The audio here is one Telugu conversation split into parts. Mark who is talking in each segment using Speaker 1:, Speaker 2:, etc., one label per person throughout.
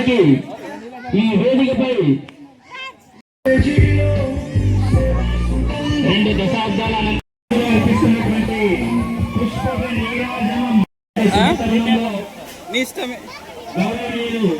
Speaker 1: వారికి ఈ వేదికపై 2 దశాబ్దాల అర్పిస్తున్నటువంటి పుష్పక నీరాజనం గౌరవనీయులు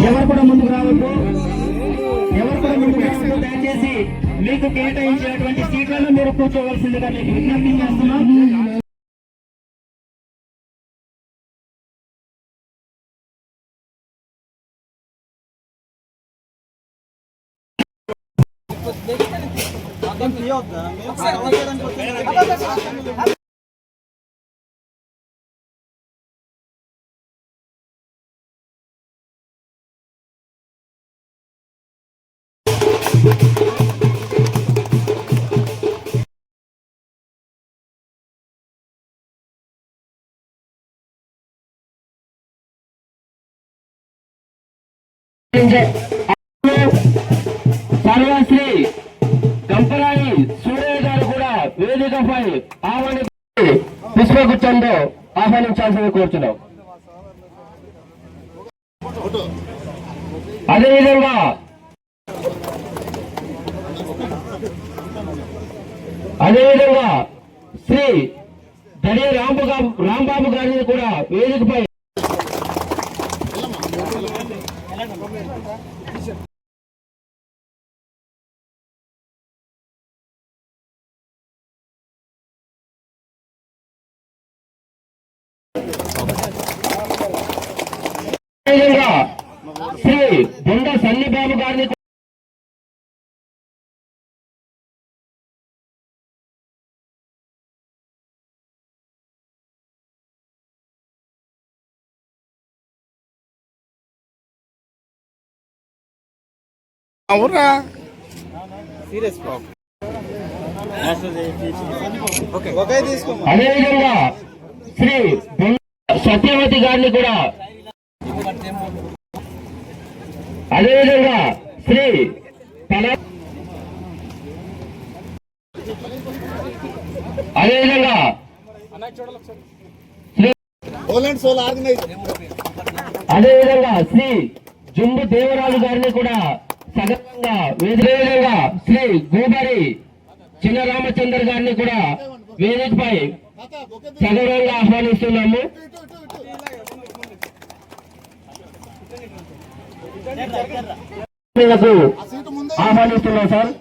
Speaker 1: ఎవరు కూడా ముందుకు రావద్దు, దయచేసి మీకు కేటాయించినటువంటి సీట్లలో మీరు కూర్చోవలసిందిగా మీకు విజ్ఞప్తి చేస్తున్నాం. సర్వశ్రీ గంపరాయి సూర్య గారు కూడా వేదికపై పుష్పగుచ్చంతో ఆహ్వానించాల్సింది కోరుతున్నాం. అదేవిధంగా శ్రీ దడి రాంబాబు గారిని కూడా వేదికపై శ్రీ బొండ సన్నిబాబు గారిని అదేవిధంగా శ్రీ సత్యవతి గారిని కూడా, అదేవిధంగా శ్రీ శ్రీ జుంబు దేవరాజు గారిని కూడా సగర్వంగా, వేదికగా శ్రీ గోబరి చిన్న రామచంద్ర గారిని కూడా వేదికపై సగర్వంగా ఆహ్వానిస్తున్నాము. ఆహ్వానిస్తున్నాం సార్.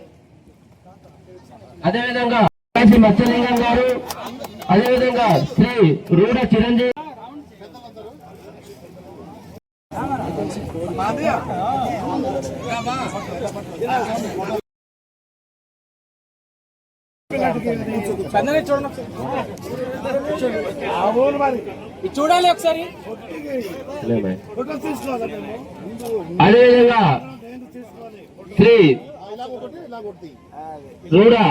Speaker 1: అదేవిధంగా మత్స్యలింగం గారు, అదేవిధంగా శ్రీ రూఢ చిరంజీవి,
Speaker 2: చూడాలి ఒకసారి.
Speaker 1: అదేవిధంగా శ్రీ రూడా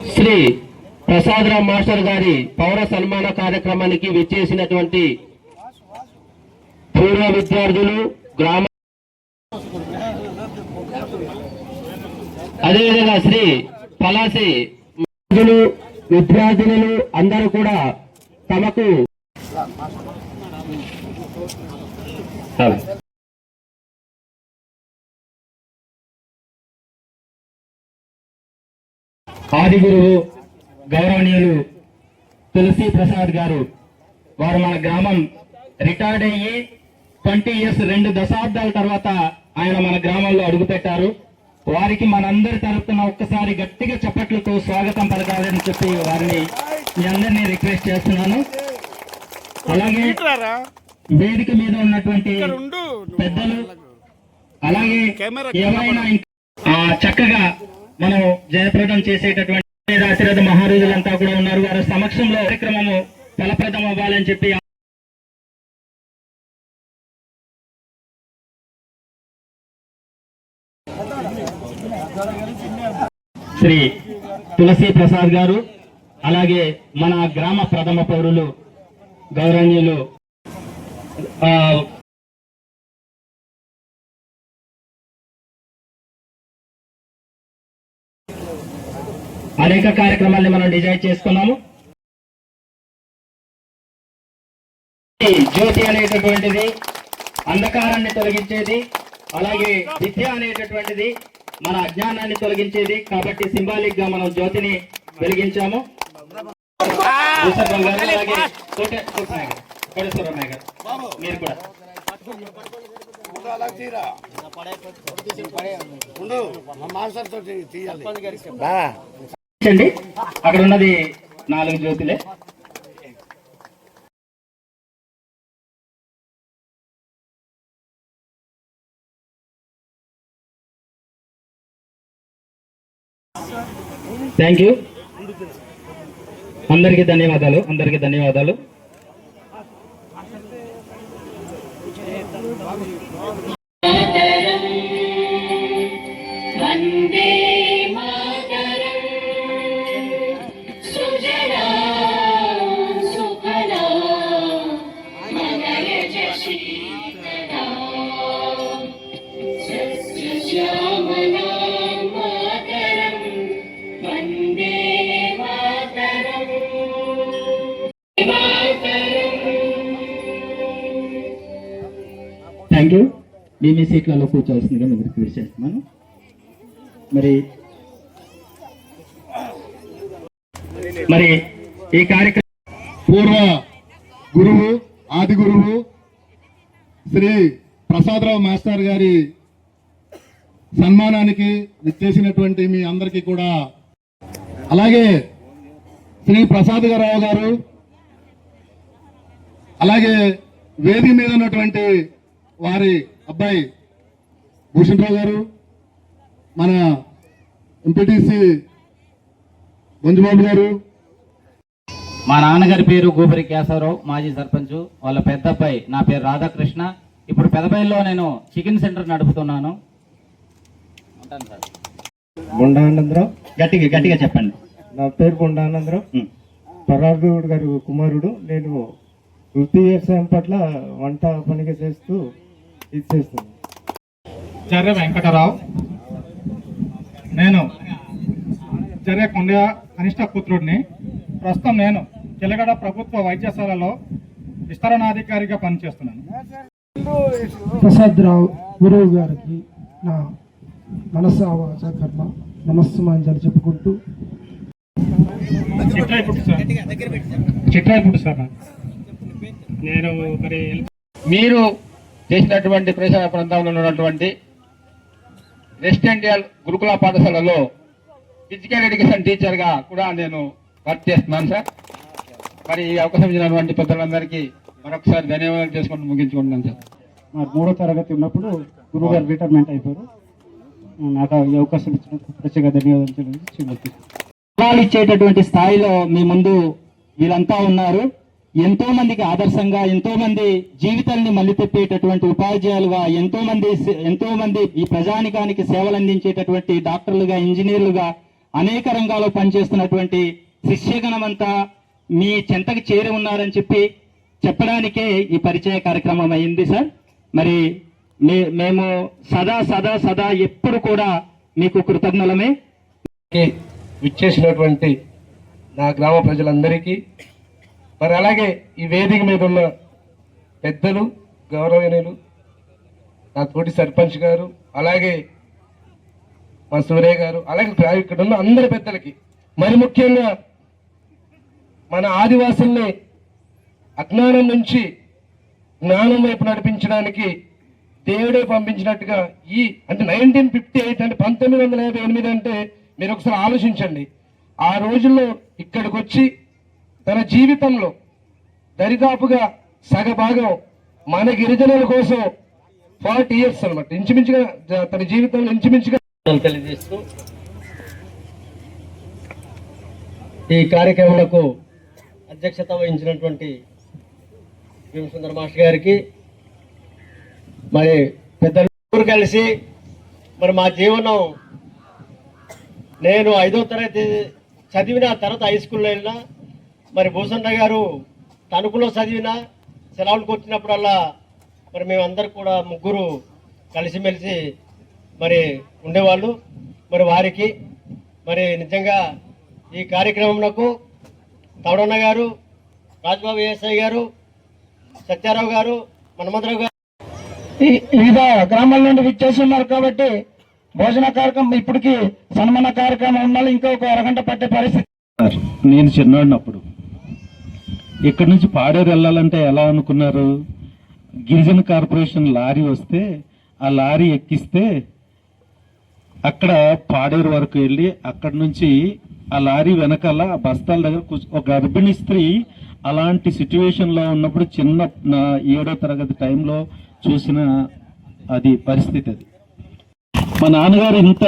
Speaker 1: శ్రీ ప్రసాదరావు మాస్టర్ గారి పౌర సన్మాన కార్యక్రమానికి విచ్చేసినటువంటి పూర్వ విద్యార్థులు, గ్రామ అదేవిధంగా శ్రీ పలాసి విద్యార్థులు అందరూ కూడా తమకు ఆది గురువు గౌరవనీయులు తులసి ప్రసాద్ గారు, వారు మన గ్రామం రిటైర్డ్ అయ్యి 20 ఇయర్స్ 2 దశాబ్దాల తర్వాత ఆయన మన గ్రామంలో అడుగుపెట్టారు. వారికి మనందరి తరపున ఒక్కసారి గట్టిగా చప్పట్లతో స్వాగతం పలకాలని చెప్పి వారిని మీ అందరినీ రిక్వెస్ట్ చేస్తున్నాను. అలాగే వేదిక మీద ఉన్నటువంటి పెద్దలు, అలాగే ఎవరైనా చక్కగా మనం జయప్రదం చేసేటటువంటి ఆశీర్వాద మహారాజులంతా కూడా ఉన్నారు. వారి సమక్షంలో కార్యక్రమము ఫలప్రదం అవ్వాలని చెప్పి శ్రీ తులసి ప్రసాద్ గారు, అలాగే మన గ్రామ ప్రథమ పౌరులు గౌరవనీయులు అనేక కార్యక్రమాల్ని మనం డిజైన్ చేసుకున్నాము. జ్యోతి అనేటటువంటిది అంధకారాన్ని తొలగించేది, అలాగే విద్య అనేటటువంటిది మన అజ్ఞానాన్ని తొలగించేది. కాబట్టి సింబాలిక్ గా మనం జ్యోతిని వెలిగించాము. అలాగే కోటేశ్వరరావు గారు మీరు కూడా అక్కడ ఉన్నది 4 జ్యోతులే. Thank you. అందరికీ ధన్యవాదాలు.
Speaker 3: వందే మాతరం సుజలా సుఫలా మలయజ శీతలా సస్యశ్యామలా మాతరం వందే మాతరం
Speaker 1: థ్యాంక్ యూ. మీ సీట్లలో కూర్చోవలసిందిగా మేము రిక్వెస్ట్ చేస్తున్నాను. మరి ఈ కార్యక్రమం
Speaker 4: పూర్వ గురువు, ఆది గురువు శ్రీ ప్రసాదరావు మాస్టర్ గారి సన్మానానికి విచ్చేసినటువంటి మీ అందరికీ కూడా, అలాగే శ్రీ ప్రసాదరావు గారు, అలాగే వేదిక మీద ఉన్నటువంటి వారి అబ్బాయి భూషణరావు గారు, మన ఎంపీటీసీ మంజుబాబు గారు,
Speaker 5: మా నాన్నగారి పేరు గోపరి కేశవరావు, మాజీ సర్పంచ్. వాళ్ళ పెద్ద అబ్బాయి నా పేరు రాధాకృష్ణ. ఇప్పుడు పెదపల్లిలో నేను చికెన్ సెంటర్ నడుపుతున్నాను. ఉంటాను సార్.
Speaker 6: బొండానందరావు.
Speaker 1: గట్టిగా చెప్పండి.
Speaker 6: నా పేరు బొండానందరావు, పరార్దేవుడు గారి కుమారుడు. నేను వృత్తి వ్యవసాయం పట్ల వంట పనిగా చేస్తూ ఇది చేస్తున్నాను.
Speaker 4: చర్య వెంకటరావు. నేను చర్య కొండ కనిష్ట పుత్రుడిని. ప్రస్తుతం నేను చిలగడ ప్రభుత్వ వైద్యశాలలో విస్తరణాధికారిగా పనిచేస్తున్నాను.
Speaker 6: ప్రసాదరావు గురువు గారికి నా మనసు ఆవాస కర్మ నమస్సుమాంజలి చెప్పుకుంటూ
Speaker 4: చిట్రాయిపుట్టు సార్. నేను మరి
Speaker 2: మీరు చేసినటువంటి ప్రవేశ ప్రాంతంలో ఉన్నటువంటి రెసిడెన్షియల్ గురుకుల పాఠశాలలో ఫిజికల్ ఎడ్యుకేషన్ టీచర్ గా కూడా నేను వర్క్ చేస్తున్నాను సార్. మరి ఈ అవకాశం ఇచ్చినటువంటి పెద్దలందరికీ మరొకసారి ధన్యవాదాలు చేసుకుంటూ ముగించుకుంటున్నాను సార్.
Speaker 7: మరి 3వ తరగతి ఉన్నప్పుడు గురువు గారు రిటైర్మెంట్ అయిపోయారు. నాకు ఈ అవకాశం ఇచ్చినందుకు ప్రత్యేక ధన్యవాదాలు తెలియజేస్తున్నాను.
Speaker 1: ఫలాలు ఇచ్చేటటువంటి స్థాయిలో మీ ముందు వీళ్ళంతా ఉన్నారు. ఎంతో మందికి ఆదర్శంగా, ఎంతో మంది జీవితాన్ని మళ్ళీ తెప్పేటటువంటి ఉపాధ్యాయులుగా, ఎంతో మంది ఈ ప్రజానికానికి సేవలు అందించేటటువంటి డాక్టర్లుగా, ఇంజనీర్లుగా అనేక రంగాల్లో పనిచేస్తున్నటువంటి శిష్యగణమంతా మీ చెంతకు చేరి ఉన్నారని చెప్పడానికే ఈ పరిచయ కార్యక్రమం అయింది సార్. మరి మేము సదా ఎప్పుడు కూడా మీకు కృతజ్ఞులమే.
Speaker 8: విచ్చేసినటువంటి నా గ్రామ ప్రజలందరికీ, మరి అలాగే ఈ వేదిక మీద ఉన్న పెద్దలు, గౌరవనీయులు, నా తోటి సర్పంచ్ గారు, అలాగే మా సూర్య గారు, అలాగే ఇక్కడ ఉన్న అందరి పెద్దలకి, మరి ముఖ్యంగా మన ఆదివాసుల్ని అజ్ఞానం నుంచి జ్ఞానం వైపు నడిపించడానికి దేవుడే పంపించినట్టుగా అంటే 1958 అంటే 1958 అంటే మీరు ఒకసారి ఆలోచించండి. ఆ రోజుల్లో ఇక్కడికి వచ్చి తన జీవితంలో దరిదాపుగా సగభాగం మన గిరిజనుల కోసం 40 years అనమాట, ఇంచుమించుగా తన జీవితంలో ఇంచుమించుగా తెలియజేస్తూ ఈ కార్యక్రమాలకు అధ్యక్షత వహించినటువంటి భీమసుందర మాస్టర్ గారికి, మరి పెద్దలు కలిసి మరి మా జీవనం, నేను 5వ తరగతి చదివిన తర్వాత హై స్కూల్లో వెళ్ళినా, మరి భూసన్న గారు తణుకులో చదివిన, సెలవులకు వచ్చినప్పుడల్లా మరి మేమందరూ కూడా ముగ్గురు కలిసిమెలిసి మరి ఉండేవాళ్ళు. మరి వారికి మరి నిజంగా ఈ కార్యక్రమంలో తవడన్న గారు, రాజ్బాబు ఏఎస్ఐ గారు, సత్యారావు గారు, మన్మధరావు గారు
Speaker 7: వివిధ గ్రామాల నుండి విచ్చేస్తున్నారు కాబట్టి భోజన కార్యక్రమం ఇప్పటికి సన్మాన కార్యక్రమం ఉండాలి. ఇంకా ఒక అరగంట పట్టే పరిస్థితి.
Speaker 9: నేను చిన్నప్పుడు ఇక్కడి నుంచి పాడేరు వెళ్ళాలంటే ఎలా అనుకున్నారు? గిరిజన కార్పొరేషన్ లారీ వస్తే ఆ లారీ ఎక్కిస్తే అక్కడ పాడేరు వరకు వెళ్ళి అక్కడి నుంచి ఆ లారీ వెనకాల ఆ బస్తాల దగ్గర ఒక గర్భిణీ స్త్రీ అలాంటి సిచ్యువేషన్ లో ఉన్నప్పుడు చిన్న 7వ తరగతి టైంలో చూసిన అది పరిస్థితి. అది మా నాన్నగారు ఇంత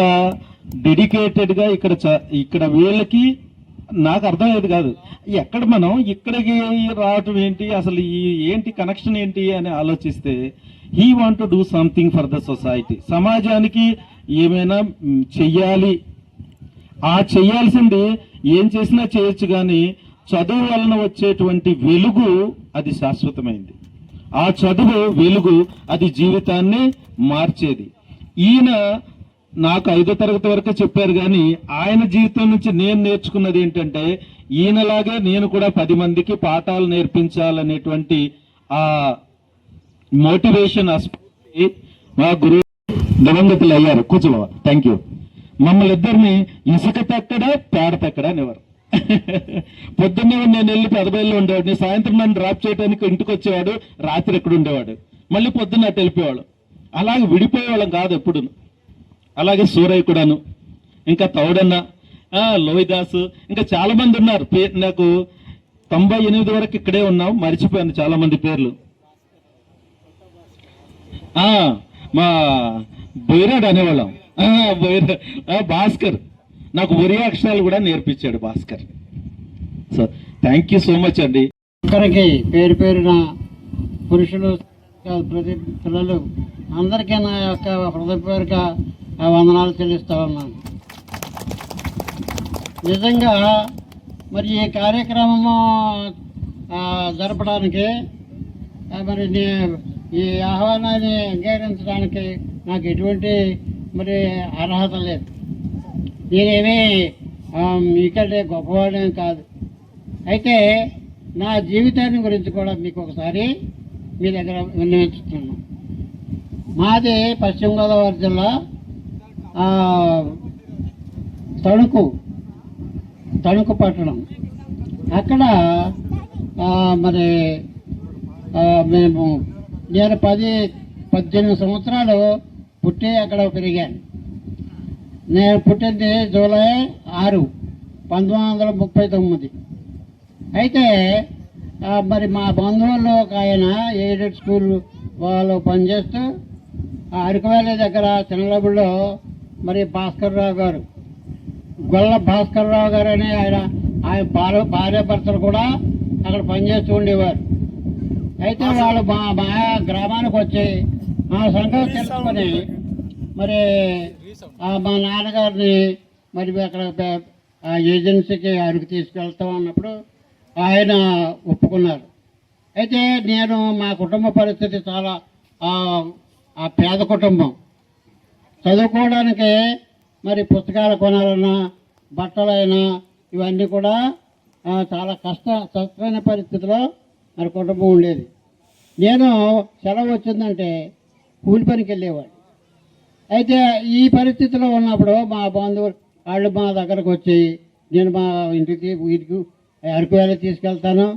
Speaker 9: డెడికేటెడ్ గా ఇక్కడ వీళ్ళకి నాకు అర్థమయ్యేది కాదు. ఎక్కడ మనం ఇక్కడికి రావటం ఏంటి, అసలు ఏంటి కనెక్షన్ ఏంటి అని ఆలోచిస్తే he want to do something for the society. సమాజానికి ఏమైనా చెయ్యాలి. ఆ చెయ్యాల్సింది ఏం చేసినా చేయొచ్చు, కానీ చదువు వలన వచ్చేటువంటి వెలుగు అది శాశ్వతమైంది. ఆ చదువు వెలుగు అది జీవితాన్ని మార్చేది. ఈయన నాకు 5వ తరగతి వరకు చెప్పారు, కానీ ఆయన జీవితం నుంచి నేను నేర్చుకున్నది ఏంటంటే ఈయనలాగే నేను కూడా 10 మందికి పాఠాలు నేర్పించాలనేటువంటి ఆ మోటివేషన్ మా గురువు దివంగతులు అయ్యారు. కూర్చోవా, థ్యాంక్ యూ. మమ్మల్ని ఇద్దరిని ఇసుక తక్కడ పేడ తక్కడ అనేవారు. పొద్దున్నే నేను వెళ్ళి పెదబయల్లో ఉండేవాడిని, సాయంత్రం నన్ను డ్రాప్ చేయడానికి ఇంటికి వచ్చేవాడు, రాత్రి ఎక్కడ ఉండేవాడు, మళ్ళీ పొద్దున్న అటు వెళ్ళిపోయేవాడు. అలాగే విడిపోయేవాళ్ళం కాదు ఎప్పుడు. అలాగే సూరయ్య కూడాను, ఇంకా తౌడన్న, లోహిదాసు, ఇంకా చాలా మంది ఉన్నారు. నాకు 98 వరకు ఇక్కడే ఉన్నాం, మర్చిపోయాను చాలా మంది పేర్లు. మా బొయ్యరాడు అనేవాళ్ళం, భాస్కర్, నాకు ఒరియా అక్షరాలు కూడా నేర్పించాడు Bhaskar. So thank you so much అండి.
Speaker 7: ఒక్కరికి పేరు పేరున పురుషులు ప్రతి పిల్లలు అందరికీ నా యొక్క హృదయపూర్వక వందనాలు చెల్లిస్తా ఉన్నాను. నిజంగా మరి ఈ కార్యక్రమము జరపడానికి మరి ఈ ఆహ్వానాన్ని అంగీకరించడానికి నాకు ఎటువంటి మరి అర్హత లేదు. నేనేమీ మీకంటే గొప్పవాడేం కాదు. అయితే నా జీవితాన్ని గురించి కూడా మీకు ఒకసారి మీ దగ్గర విన్నవించుతున్నాను. మాది పశ్చిమ గోదావరి జిల్లా తణుకు పట్టణం. అక్కడ మరి నేను 18 సంవత్సరాలు పుట్టి అక్కడ పెరిగాను. నేను పుట్టింది జూలై 6, 1939. అయితే మరి మా బంధువుల్లో ఒక ఆయన ఎయిడెడ్ స్కూల్ వాళ్ళు పనిచేస్తూ అరకువేలి దగ్గర చిన్నలబుల్లో మరి భాస్కర్రావు గారు, గొల్ల భాస్కర్రావు గారు అని ఆయన భార్య భర్తలు కూడా అక్కడ పనిచేస్తూ ఉండేవారు. అయితే వాళ్ళు మా గ్రామానికి వచ్చి మా సంగతి తెలుసుకొని మరి మా నాన్నగారిని మరి అక్కడ ఏజెన్సీకి అరకు తీసుకెళ్తాం అన్నప్పుడు ఆయన ఒప్పుకున్నారు. అయితే నేను మా కుటుంబ పరిస్థితి చాలా ఆ పేద కుటుంబం, చదువుకోవడానికి మరి పుస్తకాలు కొనాలన్నా బట్టలైనా ఇవన్నీ కూడా చాలా కష్టమైన పరిస్థితిలో మరి కుటుంబం ఉండేది. నేను సెలవు వచ్చిందంటే కూలి పనికి వెళ్ళేవాడు. అయితే ఈ పరిస్థితిలో ఉన్నప్పుడు మా బంధువులు వాళ్ళు మా దగ్గరకు వచ్చి నేను మా వీటికి అరకు వ్యాలీ తీసుకెళ్తాను,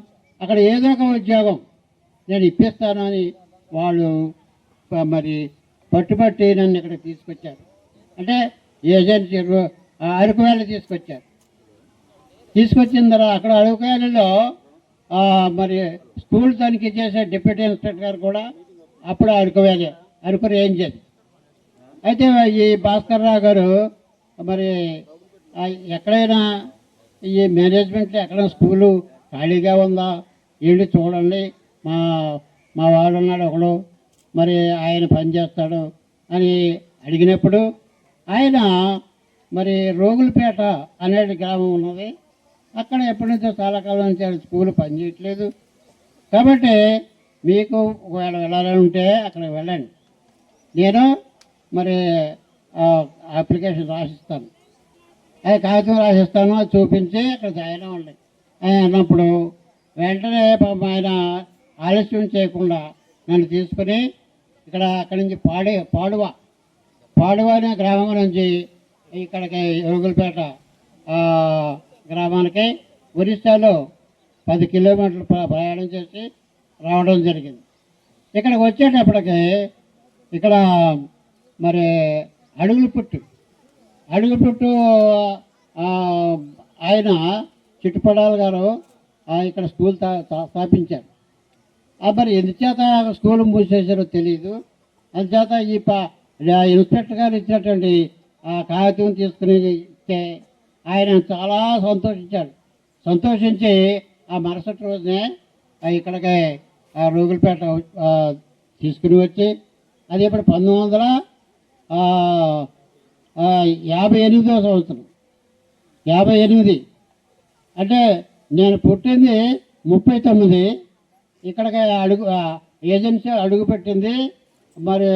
Speaker 7: అక్కడ ఏదో ఒక ఉద్యోగం నేను ఇప్పిస్తాను అని వాళ్ళు మరి పట్టుబట్టి నన్ను ఇక్కడ తీసుకొచ్చారు. అంటే ఏజెన్సీ అరకు వ్యాలీ తీసుకొచ్చిన తర్వాత అక్కడ అరకు వ్యాలీలో మరి స్కూల్ తనిఖీ చేసే డిప్యూటీ ఇన్స్పెక్టర్ గారు కూడా అప్పుడు అరకు రేంజ్ అది. అయితే ఈ భాస్కర్రావు గారు మరి ఎక్కడైనా ఈ మేనేజ్మెంట్లో ఎక్కడైనా స్కూలు ఖాళీగా ఉందా ఏంటి చూడండి, మా వాడు ఉన్నాడు ఒకడు, మరి ఆయన పనిచేస్తాడు అని అడిగినప్పుడు ఆయన మరి రోగులపేట అనే గ్రామం ఉన్నది, అక్కడ ఎప్పటి నుంచో చాలా కాలం నుంచి స్కూల్ పనిచేయట్లేదు కాబట్టి మీకు ఒకవేళ వెళ్ళాలని ఉంటే అక్కడికి వెళ్ళండి, నేను మరి అప్లికేషన్ రాసిస్తాను, అది కాగితం రాసిస్తాను, అది చూపించి అక్కడ జాయిన్ అవ్వండి అని అన్నప్పుడు వెంటనే ఆయన ఆలస్యం చేయకుండా నన్ను తీసుకుని అక్కడి నుంచి పాడువ అనే గ్రామం నుంచి ఇక్కడికి రోగులపేట గ్రామానికి ఒరిస్సాలో 10 కిలోమీటర్లు ప్రయాణం చేసి రావడం జరిగింది. ఇక్కడికి వచ్చేటప్పటికి ఇక్కడ మరి అడుగులపుట్టు ఆయన చిట్టుపడాల గారు ఇక్కడ స్కూల్ స్థాపించారు. మరి ఎందుచేత స్కూల్ మూసేసారో తెలియదు. అందుచేత ఈ ఇన్స్పెక్టర్ గారు ఇచ్చినటువంటి ఆ కాగితం తీసుకుని ఇస్తే ఆయన చాలా సంతోషించి ఆ మరుసటి రోజునే ఇక్కడికి రోగులపేట తీసుకుని వచ్చి అది ఇప్పుడు 1958 సంవత్సరం 58 అంటే నేను పుట్టింది 39, ఇక్కడికి ఏజెన్సీ అడుగుపెట్టింది. మరి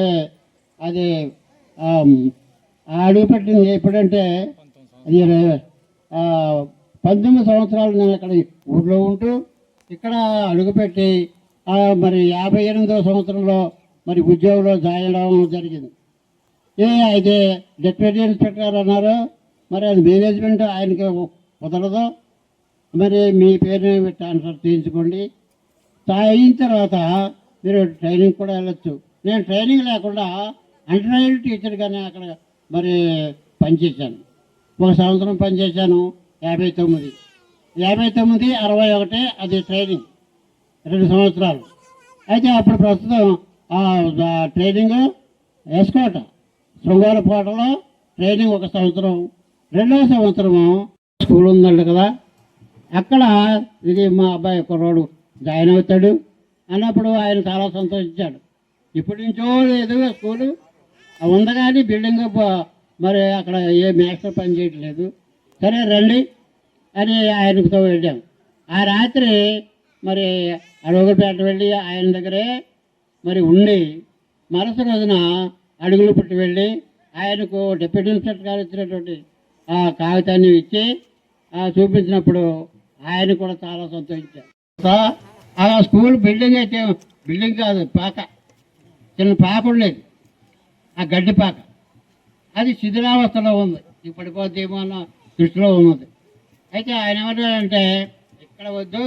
Speaker 7: అది అడుగుపెట్టింది ఎప్పుడంటే అది 19 సంవత్సరాలు నేను ఇక్కడ ఊళ్ళో ఉంటూ ఇక్కడ అడుగుపెట్టి మరి 58వ సంవత్సరంలో మరి ఉద్యోగంలో జాయిన్ అవ్వడం జరిగింది. అయితే డిప్యూటీ ఇన్స్పెక్టర్ అన్నారు, మరి అది మేనేజ్మెంట్ ఆయనకి కుదరదు, మరి మీ పేరుని ట్రాన్స్ఫర్ చేయించుకోండి, అయిన తర్వాత మీరు ట్రైనింగ్ కూడా వెళ్ళొచ్చు. నేను ట్రైనింగ్ లేకుండా అండర్గ్రాడ్యుయేట్ టీచర్గానే అక్కడ మరి పనిచేశాను. 1 సంవత్సరం పనిచేశాను. 59, 61 అది ట్రైనింగ్ 2 సంవత్సరాలు. అయితే అప్పుడు ప్రస్తుతం ట్రైనింగ్ ఎస్కోట శృంగారపేటలో ట్రైనింగ్ 1 సంవత్సరం, 2వ సంవత్సరము స్కూల్ ఉందండి కదా, అక్కడ ఇది మా అబ్బాయి కుర్రోడు జాయిన్ అవుతాడు అన్నప్పుడు ఆయన చాలా సంతోషించాడు. ఇప్పటి నుంచో లేదు స్కూలు ఉంది కానీ బిల్డింగ్ మరి అక్కడ ఏ మాస్టర్ పని చేయట్లేదు, సరే రండి అని ఆయనతో వెళ్ళాం. ఆ రాత్రి మరి రోగులపేట వెళ్ళి ఆయన దగ్గరే మరి ఉండి మరుసటి రోజున అడుగులు పుట్టి వెళ్ళి ఆయనకు డిప్యూటీ ఇన్స్పెక్టర్ గారు ఇచ్చినటువంటి ఆ కాగితాన్ని ఇచ్చి చూపించినప్పుడు ఆయన కూడా చాలా సంతోషించారు. ఆ స్కూల్ బిల్డింగ్ అయితే బిల్డింగ్ కాదు, చిన్న పాక ఉండేది, ఆ గడ్డి పాక, అది శిథిలావస్థలో ఉంది, పడిపోద్దేమో అన్న దృష్టిలో ఉన్నది. అయితే ఆయన ఏమంటాడంటే ఇక్కడ వద్దు,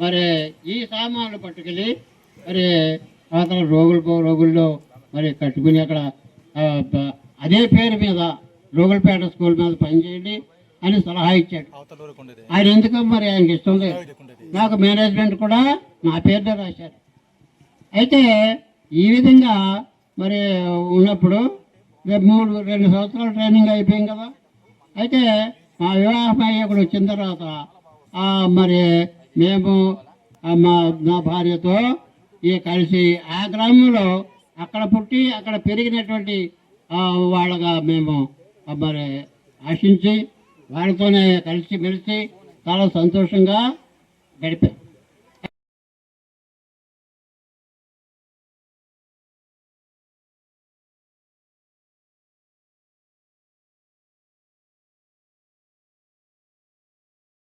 Speaker 7: మరి ఈ సామాన్లు పట్టుకెళ్ళి మరి అతను రోగుల్లో మరి కట్టుకుని అక్కడ అదే పేరు మీద రోగులపేట స్కూల్ మీద పనిచేయండి అని సలహా ఇచ్చాడు. ఆయన ఎందుకు మరి ఆయనకి ఇష్టం లేదు. నాకు మేనేజ్మెంట్ కూడా నా పేరుతో రాశారు. అయితే ఈ విధంగా మరి ఉన్నప్పుడు 2 సంవత్సరాలు ట్రైనింగ్ అయిపోయింది కదా. అయితే మా వివాహం అయ్యేప్పుడు వచ్చిన తర్వాత మరి మేము నా భార్యతో కలిసి ఆ గ్రామంలో అక్కడ పుట్టి అక్కడ పెరిగినటువంటి వాళ్ళగా మేము మరి ఆశించి వాళ్ళతోనే కలిసి మెలిసి చాలా సంతోషంగా గడిపాం.